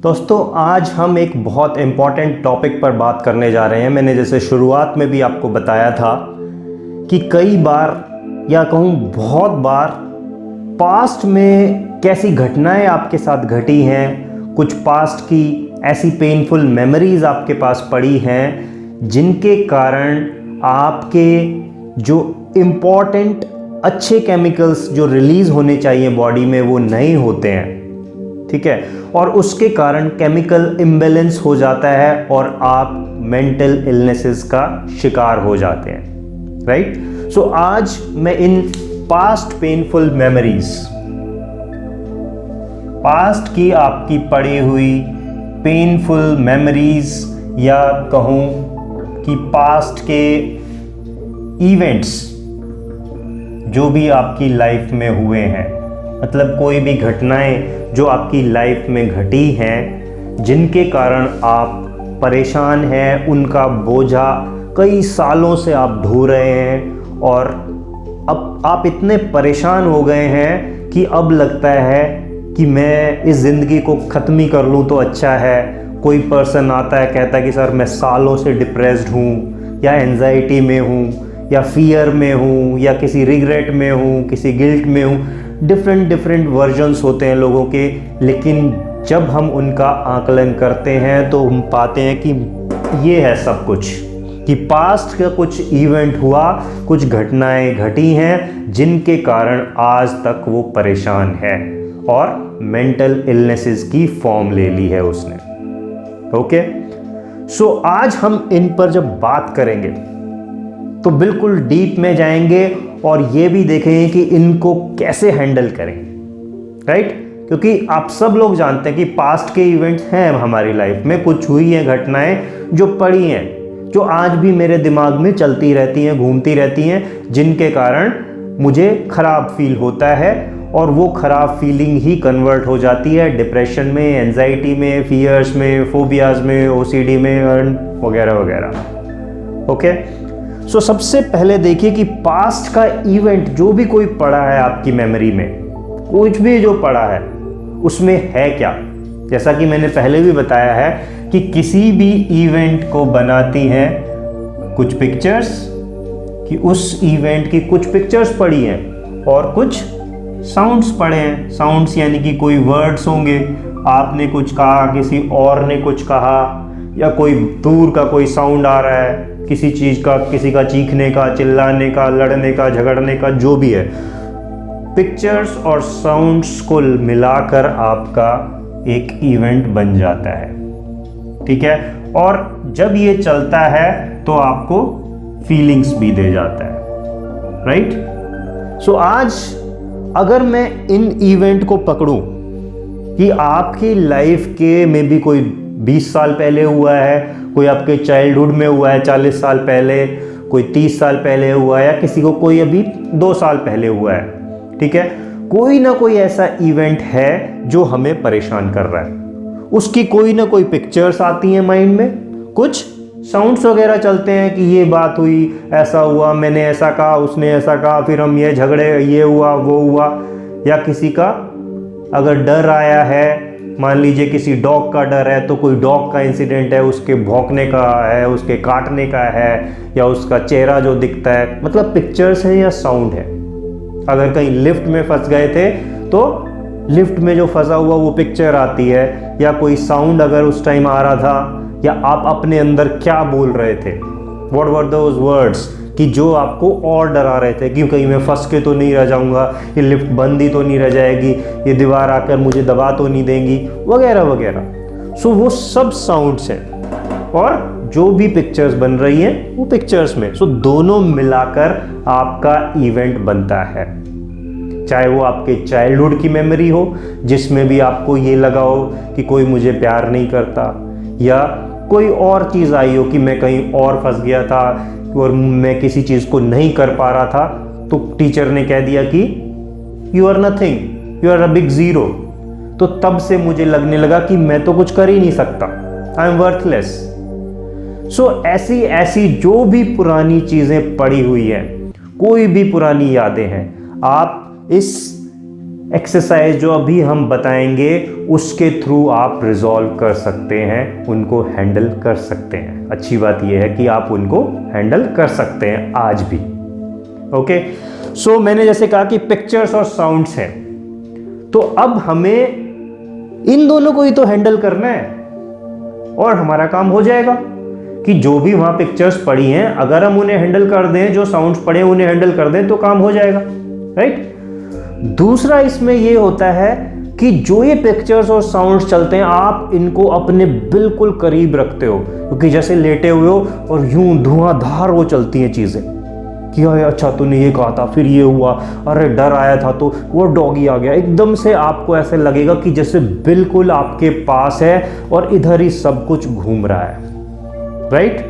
दोस्तों आज हम एक बहुत इम्पॉर्टेंट टॉपिक पर बात करने जा रहे हैं। मैंने जैसे शुरुआत में भी आपको बताया था कि कई बार या कहूँ बहुत बार पास्ट में कैसी घटनाएं आपके साथ घटी हैं, कुछ पास्ट की ऐसी पेनफुल मेमोरीज आपके पास पड़ी हैं जिनके कारण आपके जो इम्पॉर्टेंट अच्छे केमिकल्स जो रिलीज़ होने चाहिए बॉडी में वो नहीं होते हैं। ठीक है, और उसके कारण केमिकल इम्बैलेंस हो जाता है और आप मेंटल इलनेसेस का शिकार हो जाते हैं। राइट, सो आज मैं in past painful memories, past की आपकी पड़ी हुई पेनफुल मेमोरीज या कहूँ कि पास्ट के इवेंट्स जो भी आपकी लाइफ में हुए हैं, मतलब कोई भी घटनाएं जो आपकी लाइफ में घटी हैं जिनके कारण आप परेशान हैं, उनका बोझा कई सालों से आप ढो रहे हैं और अब आप इतने परेशान हो गए हैं कि अब लगता है कि मैं इस ज़िंदगी को ख़त्म ही कर लूँ तो अच्छा है। कोई पर्सन आता है कहता है कि सर मैं सालों से डिप्रेस्ड हूँ या एंजाइटी में हूँ या फियर में हूँ या किसी रिग्रेट में हूँ, किसी गिल्ट में हूँ। डिफरेंट वर्जन्स होते हैं लोगों के, लेकिन जब हम उनका आकलन करते हैं तो हम पाते हैं कि ये है सब कुछ, कि पास्ट का कुछ इवेंट हुआ, कुछ घटनाएं घटी हैं जिनके कारण आज तक वो परेशान है और मेंटल इलनेसेस की फॉर्म ले ली है उसने। ओके, सो आज हम इन पर जब बात करेंगे तो बिल्कुल डीप में जाएंगे और ये भी देखेंगे कि इनको कैसे हैंडल करें। राइट, क्योंकि आप सब लोग जानते हैं कि पास्ट के इवेंट्स हैं हमारी लाइफ में, कुछ हुई हैं घटनाएं जो पड़ी हैं, जो आज भी मेरे दिमाग में चलती रहती हैं, घूमती रहती हैं, जिनके कारण मुझे ख़राब फील होता है और वो ख़राब फीलिंग ही कन्वर्ट हो जाती है डिप्रेशन में, एंजाइटी में, फियर्स में, फोबियाज में, ओसीडी में वगैरह वगैरह। ओके, सो सबसे पहले देखिए कि पास्ट का इवेंट जो भी कोई पड़ा है आपकी मेमोरी में, कुछ भी जो पड़ा है उसमें है क्या। जैसा कि मैंने पहले भी बताया है कि किसी भी इवेंट को बनाती हैं कुछ पिक्चर्स, कि उस इवेंट की कुछ पिक्चर्स पड़ी हैं और कुछ साउंड्स पड़े हैं। साउंड्स यानी कि कोई वर्ड्स होंगे, आपने कुछ कहा, किसी और ने कुछ कहा, या कोई दूर का कोई साउंड आ रहा है किसी चीज़ का, किसी का चीखने का, चिल्लाने का, लड़ने का, झगड़ने का, जो भी है। पिक्चर्स और साउंड्स को मिलाकर आपका एक इवेंट बन जाता है। ठीक है, और जब ये चलता है तो आपको फीलिंग्स भी दे जाता है। राइट, सो आज अगर मैं इन इवेंट को पकड़ूं कि आपकी लाइफ के में भी कोई 20 साल पहले हुआ है, कोई आपके चाइल्डहुड में हुआ है 40 साल पहले, कोई 30 साल पहले हुआ है, या किसी को कोई अभी 2 साल पहले हुआ है। ठीक है, कोई ना कोई ऐसा इवेंट है जो हमें परेशान कर रहा है। उसकी कोई ना कोई पिक्चर्स आती हैं माइंड में, कुछ साउंड्स वगैरह चलते हैं कि ये बात हुई, ऐसा हुआ, मैंने ऐसा कहा, उसने ऐसा कहा, फिर हम ये झगड़े, ये हुआ, वो हुआ। या किसी का अगर डर आया है, मान लीजिए किसी डॉग का डर है तो कोई डॉग का इंसिडेंट है, उसके भौंकने का है, उसके काटने का है, या उसका चेहरा जो दिखता है, मतलब पिक्चर्स है या साउंड है। अगर कहीं लिफ्ट में फंस गए थे तो लिफ्ट में जो फंसा हुआ वो पिक्चर आती है, या कोई साउंड अगर उस टाइम आ रहा था, या आप अपने अंदर क्या बोल रहे थे, व्हाट वर दोज वर्ड्स, कि जो आपको और डरा रहे थे कि कहीं मैं फंस के तो नहीं रह जाऊंगा, ये लिफ्ट बंद ही तो नहीं रह जाएगी, ये दीवार आकर मुझे दबा तो नहीं देंगी, वगैरह वगैरह। सो वो सब साउंड्स हैं और जो भी पिक्चर्स बन रही हैं वो पिक्चर्स में, सो दोनों मिलाकर आपका इवेंट बनता है। चाहे वो आपके चाइल्डहुड की मेमोरी हो जिसमें भी आपको ये लगा हो कि कोई मुझे प्यार नहीं करता, या कोई और चीज़ आई हो कि मैं कहीं और फंस गया था और मैं किसी चीज़ को नहीं कर पा रहा था, तो टीचर ने कह दिया कि you are nothing, you are a big zero. तो तब से मुझे लगने लगा कि मैं तो कुछ कर ही नहीं सकता, आई एम वर्थलेस। सो ऐसी ऐसी जो भी पुरानी चीज़ें पड़ी हुई हैं, कोई भी पुरानी यादें हैं, आप इस एक्सरसाइज जो अभी हम बताएंगे उसके थ्रू आप रिजॉल्व कर सकते हैं, उनको हैंडल कर सकते हैं। अच्छी बात यह है कि आप उनको हैंडल कर सकते हैं आज भी। ओके, सो मैंने जैसे कहा कि पिक्चर्स और साउंड्स हैं, तो अब हमें इन दोनों को ही तो हैंडल करना है और हमारा काम हो जाएगा कि जो भी वहां पिक्चर्स पड़ी हैं अगर हम उन्हें हैंडल कर दें, जो साउंड्स पड़े उन्हें हैंडल कर दें तो काम हो जाएगा, राइट। दूसरा इसमें यह होता है कि जो ये पिक्चर्स और साउंड्स चलते हैं आप इनको अपने बिल्कुल करीब रखते हो, क्योंकि जैसे लेटे हुए हो और यूं धुआंधार वो चलती हैं चीजें कि अच्छा तूने ये कहा था, फिर ये हुआ, अरे डर आया था तो वो डॉगी आ गया, एकदम से आपको ऐसे लगेगा कि जैसे बिल्कुल आपके पास है और इधर ही सब कुछ घूम रहा है, राइट।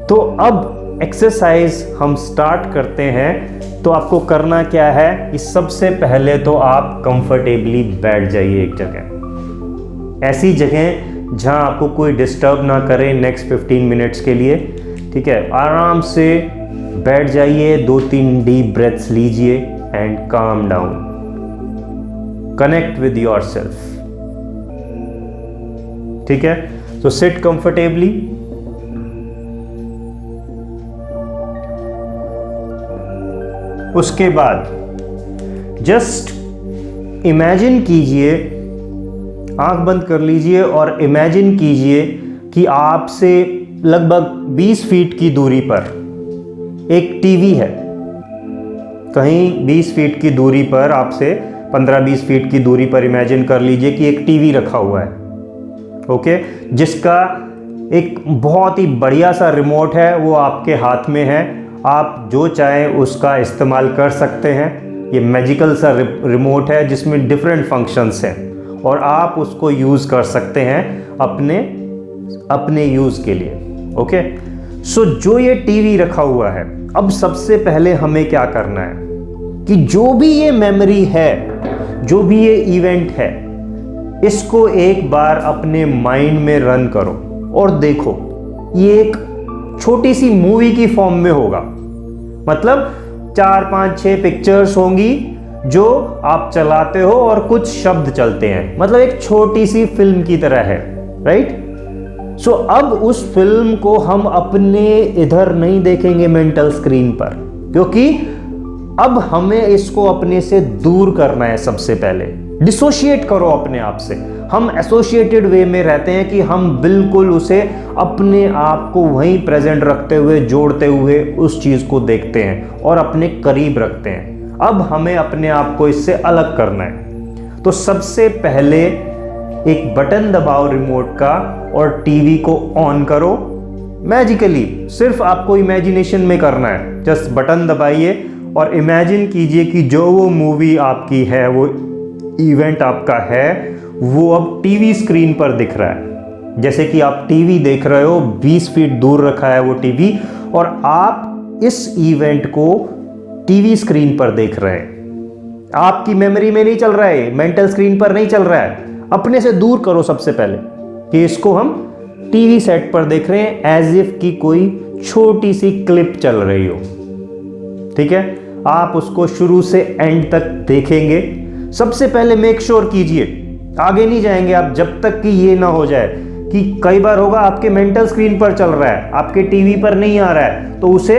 तो अब एक्सरसाइज हम स्टार्ट करते हैं। तो आपको करना क्या है कि सबसे पहले तो आप कंफर्टेबली बैठ जाइए एक जगह, ऐसी जगह जहां आपको कोई डिस्टर्ब ना करे नेक्स्ट 15 मिनट्स के लिए, ठीक है। आराम से बैठ जाइए, 2-3 डीप ब्रेथ्स लीजिए and calm down, connect with yourself, ठीक है। तो सिट कंफर्टेबली, उसके बाद जस्ट इमेजिन कीजिए, आंख बंद कर लीजिए और इमेजिन कीजिए कि आपसे लगभग 20 फीट की दूरी पर एक टीवी है। कहीं 20 फीट की दूरी पर, आपसे 15-20 फीट की दूरी पर इमेजिन कर लीजिए कि एक टीवी रखा हुआ है, ओके, जिसका एक बहुत ही बढ़िया सा रिमोट है, वो आपके हाथ में है। आप जो चाहें उसका इस्तेमाल कर सकते हैं। ये मैजिकल सा रिमोट है जिसमें डिफरेंट फंक्शंस हैं और आप उसको यूज़ कर सकते हैं अपने यूज़ के लिए, ओके। सो जो ये टीवी रखा हुआ है, अब सबसे पहले हमें क्या करना है कि जो भी ये मेमोरी है, जो भी ये इवेंट है, इसको एक बार अपने माइंड में रन करो और देखो ये एक छोटी सी मूवी की फॉर्म में होगा। मतलब 4-5-6 पिक्चर्स होंगी जो आप चलाते हो और कुछ शब्द चलते हैं, मतलब एक छोटी सी फिल्म की तरह है, राइट। सो अब उस फिल्म को हम अपने इधर नहीं देखेंगे मेंटल स्क्रीन पर, क्योंकि अब हमें इसको अपने से दूर करना है। सबसे पहले डिसोशिएट करो अपने आप से। हम एसोसिएटेड वे में रहते हैं कि हम बिल्कुल उसे अपने आप को वहीं प्रेजेंट रखते हुए, जोड़ते हुए उस चीज को देखते हैं और अपने करीब रखते हैं। अब हमें अपने आप को इससे अलग करना है। तो सबसे पहले एक बटन दबाओ रिमोट का और टीवी को ऑन करो मैजिकली। सिर्फ आपको इमेजिनेशन में करना है, जस्ट बटन दबाइए और इमेजिन कीजिए कि जो वो मूवी आपकी है, वो इवेंट आपका है, वो अब टीवी स्क्रीन पर दिख रहा है। जैसे कि आप टीवी देख रहे हो, 20 फीट दूर रखा है वो टीवी और आप इस इवेंट को टीवी स्क्रीन पर देख रहे हैं। आपकी मेमोरी में नहीं चल रहा है, मेंटल स्क्रीन पर नहीं चल रहा है। अपने से दूर करो सबसे पहले कि इसको हम टीवी सेट पर देख रहे हैं, एज इफ की कोई छोटी सी क्लिप चल रही हो, ठीक है। आप उसको शुरू से एंड तक देखेंगे। सबसे पहले मेक श्योर कीजिए, आगे नहीं जाएंगे आप जब तक कि ये ना हो जाए कि कई बार होगा आपके मेंटल स्क्रीन पर चल रहा है, आपके टीवी पर नहीं आ रहा है, तो उसे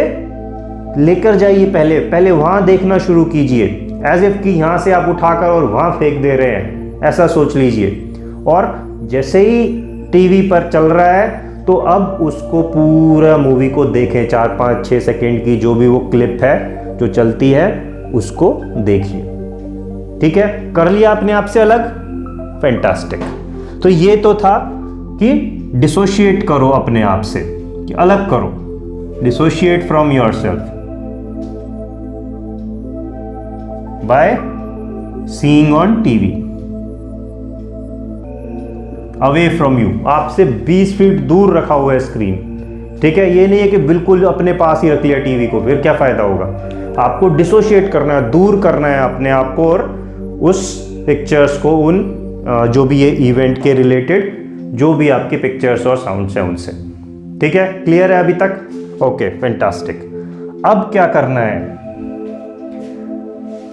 लेकर जाइए, पहले वहां देखना शुरू कीजिए, एज इफ कि यहां से आप उठाकर और वहां फेंक दे रहे हैं, ऐसा सोच लीजिए। और जैसे ही टीवी पर चल रहा है तो अब उसको पूरा मूवी को देखें, 4-5-6 सेकेंड की जो भी वो क्लिप है जो चलती है उसको देखिए, ठीक है। कर लिया आपने आपसे अलग, फैंटास्टिक। तो ये तो था कि डिसोशिएट करो अपने आप से, कि अलग करो, dissociate from yourself by seeing on TV, away from you. आपसे 20 फीट दूर रखा हुआ है स्क्रीन, ठीक है। ये नहीं है कि बिल्कुल अपने पास ही रख लिया टीवी को, फिर क्या फायदा होगा। आपको डिसोशिएट करना है, दूर करना है अपने आप को और उस पिक्चर्स को, उन जो भी ये इवेंट के रिलेटेड जो भी आपके पिक्चर्स और साउंड्स हैं उनसे, ठीक है। क्लियर है अभी तक? Okay, fantastic. अब क्या करना है,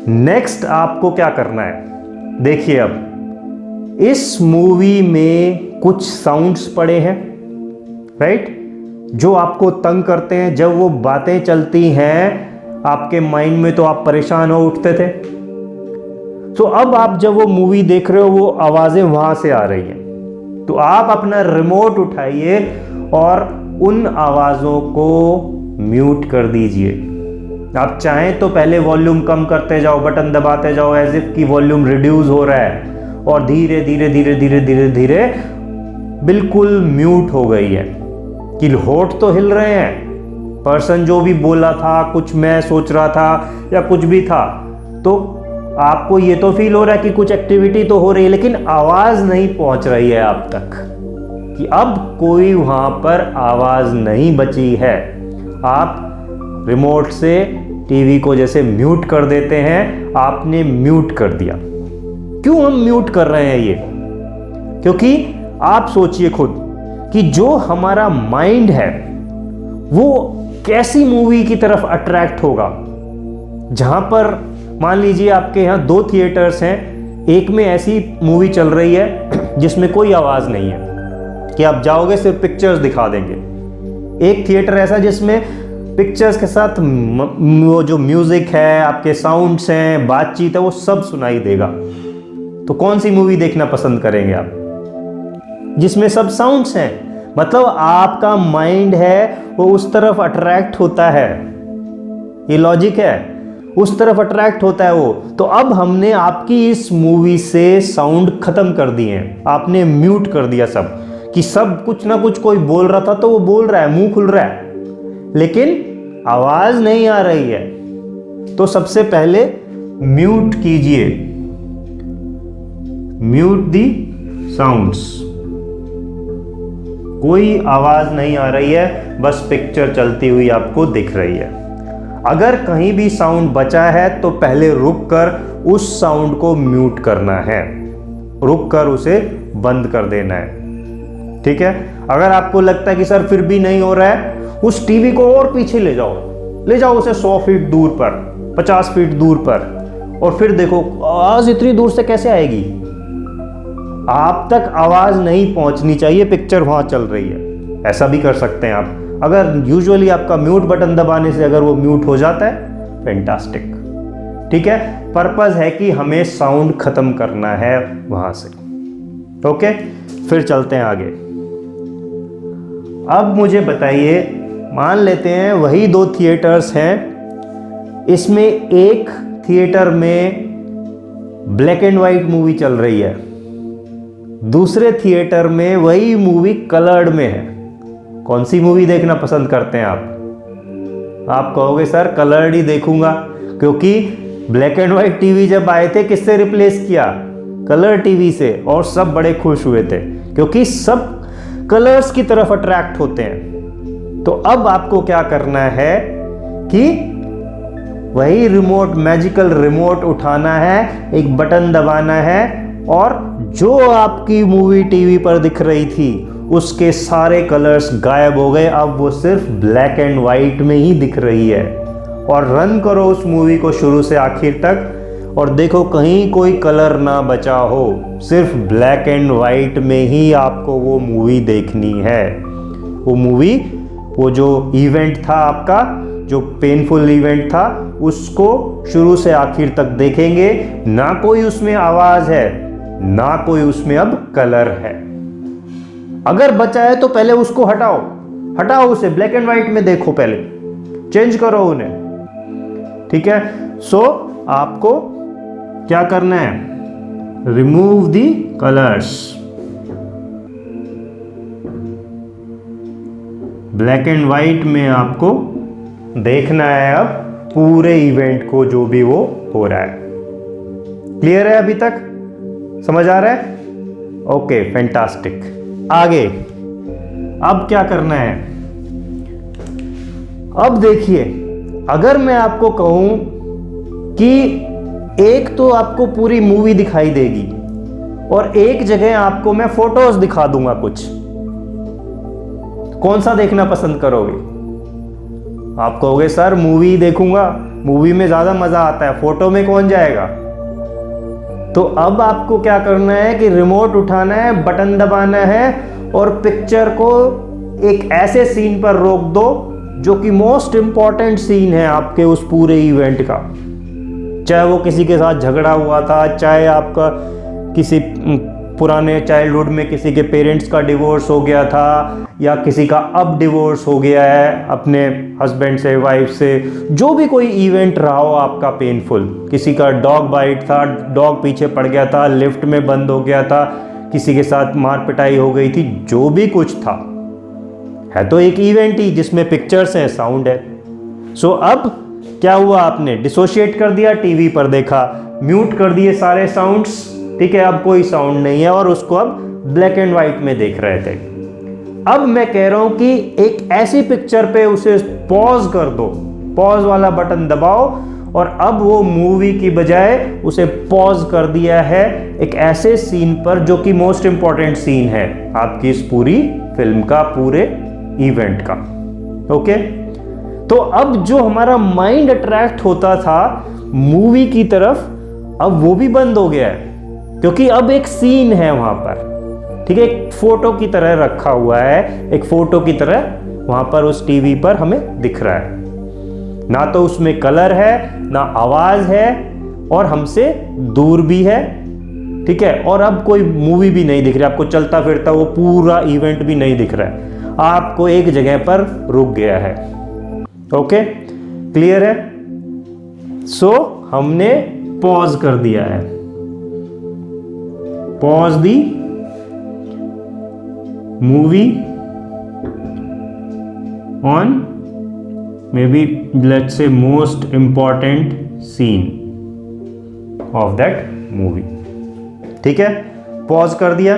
नेक्स्ट आपको क्या करना है, देखिए अब इस मूवी में कुछ साउंड्स पड़े हैं, राइट, जो आपको तंग करते हैं। जब वो बातें चलती हैं आपके माइंड में तो आप परेशान हो उठते थे। तो अब आप जब वो मूवी देख रहे हो वो आवाजें वहां से आ रही हैं, तो आप अपना रिमोट उठाइए और उन आवाजों को म्यूट कर दीजिए। आप चाहें तो पहले वॉल्यूम कम करते जाओ, बटन दबाते जाओ एज इफ की वॉल्यूम रिड्यूस हो रहा है, और धीरे धीरे धीरे धीरे धीरे धीरे बिल्कुल म्यूट हो गई है कि होठ तो हिल रहे हैं, पर्सन जो भी बोला था, कुछ मैं सोच रहा था या कुछ भी था, तो आपको ये तो फील हो रहा है कि कुछ एक्टिविटी तो हो रही है, लेकिन आवाज नहीं पहुंच रही है आप तक, कि अब कोई वहां पर आवाज नहीं बची है। आप रिमोट से टीवी को जैसे म्यूट कर देते हैं, आपने म्यूट कर दिया। क्यों हम म्यूट कर रहे हैं ये? क्योंकि आप सोचिए खुद कि जो हमारा माइंड है वो कैसी मूवी की तरफ अट्रैक्ट होगा, जहां पर मान लीजिए आपके यहाँ 2 थिएटर्स हैं, एक में ऐसी मूवी चल रही है जिसमें कोई आवाज नहीं है कि आप जाओगे सिर्फ पिक्चर्स दिखा देंगे, एक थिएटर ऐसा जिसमें पिक्चर्स के साथ वो जो म्यूजिक है, आपके साउंड्स हैं, बातचीत है, वो सब सुनाई देगा। तो कौन सी मूवी देखना पसंद करेंगे आप? जिसमें सब साउंड्स हैं। मतलब आपका माइंड है वो उस तरफ अट्रैक्ट होता है, ये लॉजिक है, उस तरफ अट्रैक्ट होता है वो। तो अब हमने आपकी इस मूवी से साउंड खत्म कर दिए हैं, आपने म्यूट कर दिया सब, कि सब कुछ ना कुछ कोई बोल रहा था तो वो बोल रहा है, मुंह खुल रहा है, लेकिन आवाज नहीं आ रही है। तो सबसे पहले म्यूट कीजिए, म्यूट दी साउंड्स। कोई आवाज नहीं आ रही है, बस पिक्चर चलती हुई आपको दिख रही है। अगर कहीं भी साउंड बचा है तो पहले रुक कर उस साउंड को म्यूट करना है, रुक कर उसे बंद कर देना है, ठीक है। अगर आपको लगता है कि सर फिर भी नहीं हो रहा है, उस टीवी को और पीछे ले जाओ उसे 100 फीट दूर पर, 50 फीट दूर पर, और फिर देखो आवाज इतनी दूर से कैसे आएगी। आप तक आवाज नहीं पहुंचनी चाहिए, पिक्चर वहां चल रही है। ऐसा भी कर सकते हैं आप। अगर यूजुअली आपका म्यूट बटन दबाने से अगर वो म्यूट हो जाता है, फैंटास्टिक, ठीक है। पर्पस है कि हमें साउंड खत्म करना है वहां से। ओके, फिर चलते हैं आगे। अब मुझे बताइए, मान लेते हैं वही 2 थिएटर्स हैं, इसमें एक थिएटर में ब्लैक एंड व्हाइट मूवी चल रही है, दूसरे थिएटर में वही मूवी कलर्ड में है। कौन सी मूवी देखना पसंद करते हैं आप कहोगे सर कलर्ड ही देखूंगा, क्योंकि ब्लैक एंड व्हाइट टीवी जब आए थे किससे रिप्लेस किया? कलर टीवी से, और सब बड़े खुश हुए थे क्योंकि सब कलर्स की तरफ अट्रैक्ट होते हैं। तो अब आपको क्या करना है कि वही रिमोट, मैजिकल रिमोट उठाना है, एक बटन दबाना है, और जो आपकी मूवी टीवी पर दिख रही थी उसके सारे कलर्स गायब हो गए, अब वो सिर्फ ब्लैक एंड व्हाइट में ही दिख रही है। और रन करो उस मूवी को शुरू से आखिर तक और देखो कहीं कोई कलर ना बचा हो, सिर्फ ब्लैक एंड व्हाइट में ही आपको वो मूवी देखनी है। वो मूवी, वो जो इवेंट था आपका, जो पेनफुल इवेंट था, उसको शुरू से आखिर तक देखेंगे। ना कोई उसमें आवाज है, ना कोई उसमें अब कलर है। अगर बचा है तो पहले उसको हटाओ उसे, ब्लैक एंड व्हाइट में देखो, पहले चेंज करो उन्हें, ठीक है। सो आपको क्या करना है? Remove the colours. Black and white में आपको देखना है अब पूरे इवेंट को, जो भी वो हो रहा है। क्लियर है अभी तक? समझ आ रहा है? Okay, fantastic. आगे अब क्या करना है? अब देखिए, अगर मैं आपको कहूं कि एक तो आपको पूरी मूवी दिखाई देगी और एक जगह आपको मैं फोटोज दिखा दूंगा कुछ, कौन सा देखना पसंद करोगे? आप कहोगे सर मूवी देखूंगा, मूवी में ज़्यादा मज़ा आता है, फोटो में कौन जाएगा। तो अब आपको क्या करना है कि रिमोट उठाना है, बटन दबाना है और पिक्चर को एक ऐसे सीन पर रोक दो जो कि मोस्ट इंपॉर्टेंट सीन है आपके उस पूरे इवेंट का। चाहे वो किसी के साथ झगड़ा हुआ था, चाहे आपका किसी पुराने चाइल्डहुड में किसी के पेरेंट्स का डिवोर्स हो गया था, या किसी का अब डिवोर्स हो गया है अपने हस्बैंड से, वाइफ से, जो भी कोई इवेंट रहा हो आपका पेनफुल। किसी का डॉग बाइट था, डॉग पीछे पड़ गया था, लिफ्ट में बंद हो गया था, किसी के साथ मार पिटाई हो गई थी, जो भी कुछ था, है तो एक इवेंट ही जिसमें पिक्चर्स हैं, साउंड है। सो अब क्या हुआ, आपने डिसोशिएट कर दिया, टीवी पर देखा, म्यूट कर दिए सारे साउंड्स, ठीक है, अब कोई साउंड नहीं है और उसको अब ब्लैक एंड व्हाइट में देख रहे थे। अब मैं कह रहा हूं कि एक ऐसी पिक्चर पे उसे पॉज कर दो, पॉज वाला बटन दबाओ, और अब वो मूवी की बजाय उसे पॉज कर दिया है एक ऐसे सीन पर जो कि मोस्ट इंपॉर्टेंट सीन है आपकी इस पूरी फिल्म का, पूरे इवेंट का। ओके, तो अब जो हमारा माइंड अट्रैक्ट होता था मूवी की तरफ, अब वो भी बंद हो गया है, क्योंकि अब एक सीन है वहां पर, ठीक है, एक फोटो की तरह रखा हुआ है, एक फोटो की तरह वहां पर उस टीवी पर हमें दिख रहा है। ना तो उसमें कलर है, ना आवाज है, और हमसे दूर भी है, ठीक है, और अब कोई मूवी भी नहीं दिख रही, आपको चलता फिरता वो पूरा इवेंट भी नहीं दिख रहा है, आपको एक जगह पर रुक गया है। ओके, क्लियर है। सो हमने पॉज कर दिया है, pause the movie on maybe let's say most important scene of that movie, ठीक है, पॉज कर दिया।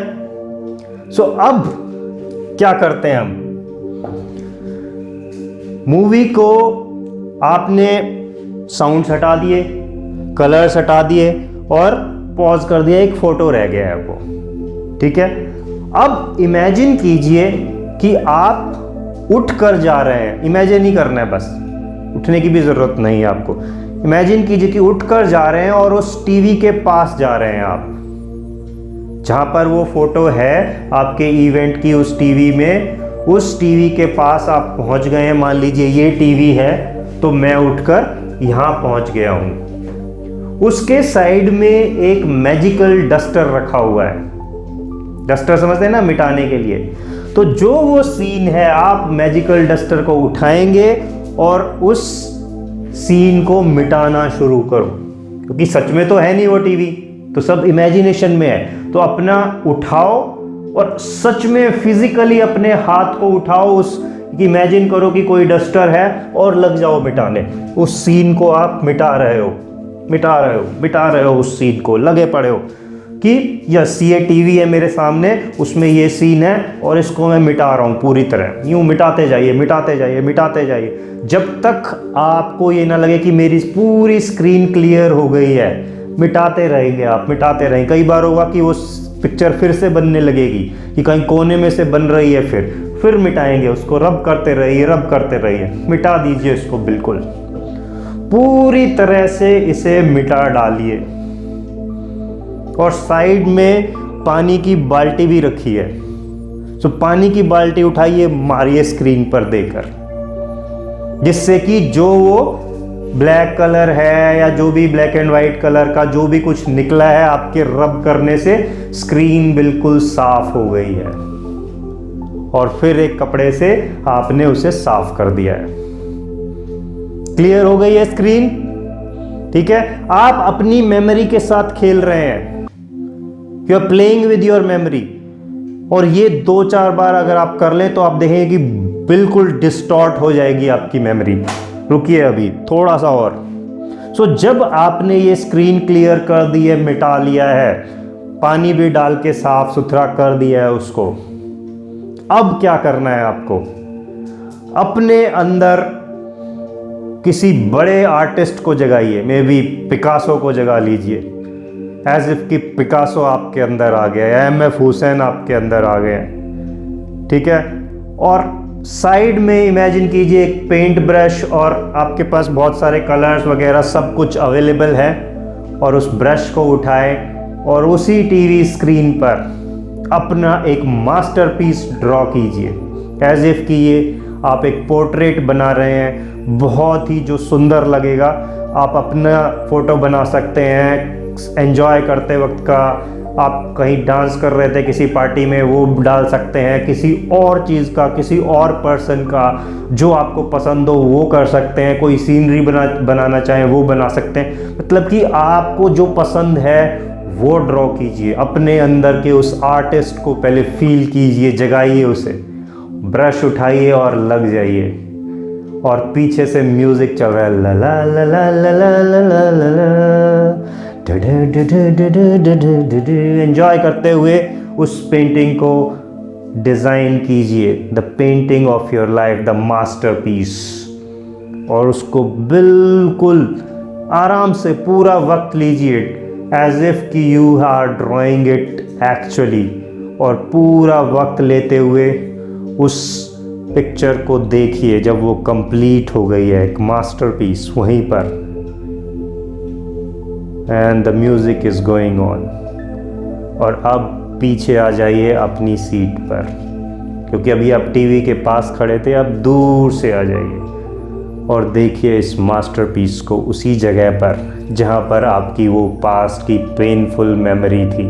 सो अब क्या करते हैं हम, मूवी को आपने साउंड हटा दिए, कलर्स हटा दिए और पॉज कर दिया, एक फोटो रह गया है वो, ठीक है। अब इमेजिन कीजिए कि आप उठ कर जा रहे हैं, इमेजिन ही करना है, बस उठने की भी ज़रूरत नहीं है आपको। इमेजिन कीजिए कि उठ कर जा रहे हैं और उस टीवी के पास जा रहे हैं आप, जहाँ पर वो फोटो है आपके इवेंट की, उस टीवी में, उस टीवी के पास आप पहुँच गए हैं। मान लीजिए ये टीवी है, तो मैं उठकर यहाँ पहुँच गया हूँ। उसके साइड में एक मैजिकल डस्टर रखा हुआ है, डस्टर समझते हैं ना, मिटाने के लिए। तो जो वो सीन है, आप मैजिकल डस्टर को उठाएंगे और उस सीन को मिटाना शुरू करो, क्योंकि सच में तो है नहीं वो टीवी, तो सब इमेजिनेशन में है। तो अपना उठाओ और सच में फिजिकली अपने हाथ को उठाओ, उस इमेजिन करो कि कोई डस्टर है और लग जाओ मिटाने। उस सीन को आप मिटा रहे हो, मिटा रहे हो, मिटा रहे हो, उस सीन को लगे पड़े हो कि यस ये टीवी है मेरे सामने, उसमें ये सीन है और इसको मैं मिटा रहा हूँ पूरी तरह। यूँ मिटाते जाइए, मिटाते जाइए, मिटाते जाइए, जब तक आपको ये ना लगे कि मेरी पूरी स्क्रीन क्लियर हो गई है। मिटाते रहेंगे आप, मिटाते रहेंगे। कई बार होगा कि वो पिक्चर फिर से बनने लगेगी, कि कहीं कोने में से बन रही है, फिर मिटाएंगे उसको, रब करते रहिए, रब करते रहिए, मिटा दीजिए इसको, बिल्कुल पूरी तरह से इसे मिटा डालिए। और साइड में पानी की बाल्टी भी रखी है, तो पानी की बाल्टी उठाइए, मारिए स्क्रीन पर देकर, जिससे कि जो वो ब्लैक कलर है या जो भी ब्लैक एंड वाइट कलर का जो भी कुछ निकला है, आपके रब करने से स्क्रीन बिल्कुल साफ हो गई है। और फिर एक कपड़े से आपने उसे साफ कर दिया है, क्लियर हो गई है स्क्रीन, ठीक है। आप अपनी मेमोरी के साथ खेल रहे हैं, you are playing with your memory. और ये 2-4 बार अगर आप कर लें तो आप देखेंगे कि बिल्कुल डिस्टॉर्ट हो जाएगी आपकी मेमोरी। रुकिए अभी थोड़ा सा और। सो जब आपने ये स्क्रीन क्लियर कर दी है, मिटा लिया है, पानी भी डाल के साफ सुथरा कर दिया है उसको, अब क्या करना है आपको, अपने अंदर किसी बड़े आर्टिस्ट को जगाइए, मे बी पिकासो को जगा लीजिए, एज इफ कि पिकासो आपके अंदर आ गया, या MF हुसैन आपके अंदर आ गए, ठीक है। और साइड में इमेजिन कीजिए एक पेंट ब्रश और आपके पास बहुत सारे कलर्स वगैरह सब कुछ अवेलेबल है, और उस ब्रश को उठाएं और उसी टीवी स्क्रीन पर अपना एक मास्टरपीस ड्रॉ कीजिए, एज इफ कि ये आप एक पोर्ट्रेट बना रहे हैं, बहुत ही जो सुंदर लगेगा। आप अपना फ़ोटो बना सकते हैं एंजॉय करते वक्त का, आप कहीं डांस कर रहे थे किसी पार्टी में वो डाल सकते हैं, किसी और चीज़ का, किसी और पर्सन का जो आपको पसंद हो वो कर सकते हैं, कोई सीनरी बनाना चाहें वो बना सकते हैं। मतलब कि आपको जो पसंद है वो ड्रॉ कीजिए, अपने अंदर के उस आर्टिस्ट को पहले फील कीजिए, जगाइए उसे, ब्रश उठाइए और लग जाइए, और पीछे से म्यूजिक चल रहा है, ला ला ला ला ला ला ला ला ला, एंजॉय करते हुए उस पेंटिंग को डिज़ाइन कीजिए, the painting of your life, the masterpiece, और उसको बिल्कुल आराम से पूरा वक्त लीजिए, एज इफ कि you are drawing it actually, और पूरा वक्त लेते हुए उस पिक्चर को देखिए जब वो कंप्लीट हो गई है, एक मास्टरपीस वहीं पर, and the music is going on. और अब पीछे आ जाइए अपनी सीट पर, क्योंकि अभी आप टीवी के पास खड़े थे, अब दूर से आ जाइए और देखिए इस मास्टरपीस को उसी जगह पर जहाँ पर आपकी वो पास्ट की पेनफुल मेमोरी थी।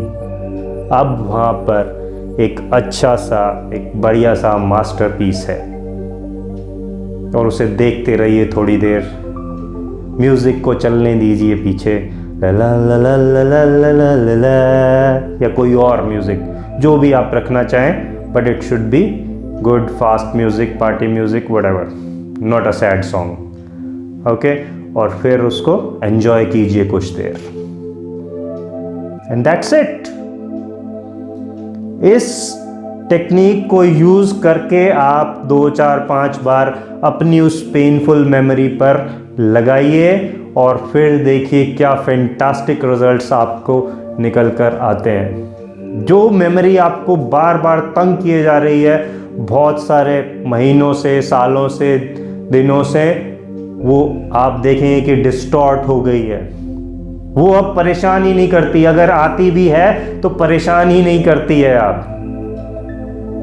अब वहाँ पर एक अच्छा सा, एक बढ़िया सा मास्टरपीस है, और उसे देखते रहिए थोड़ी देर, म्यूज़िक को चलने दीजिए पीछे, ला ला ला ला ला ला ला ला ला, या कोई और म्यूज़िक जो भी आप रखना चाहें, but it should be good fast music, party music, whatever, not a sad song, okay. और फिर उसको एंजॉय कीजिए कुछ देर, एंड दैट्स इट। इस टेक्निक को यूज़ करके आप 2, 4, 5 बार अपनी उस पेनफुल मेमोरी पर लगाइए, और फिर देखिए क्या फैंटास्टिक रिजल्ट्स आपको निकल कर आते हैं। जो मेमोरी आपको बार बार तंग किए जा रही है बहुत सारे महीनों से, सालों से, दिनों से, वो आप देखेंगे कि डिस्टॉर्ट हो गई है, वो अब परेशान ही नहीं करती, अगर आती भी है तो परेशान ही नहीं करती है आप।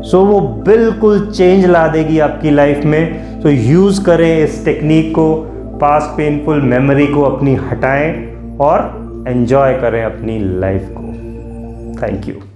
सो वो बिल्कुल चेंज ला देगी आपकी लाइफ में। सो यूज़ करें इस टेक्निक को, पास्ट पेनफुल मेमोरी को अपनी हटाएं और एंजॉय करें अपनी लाइफ को। Thank you.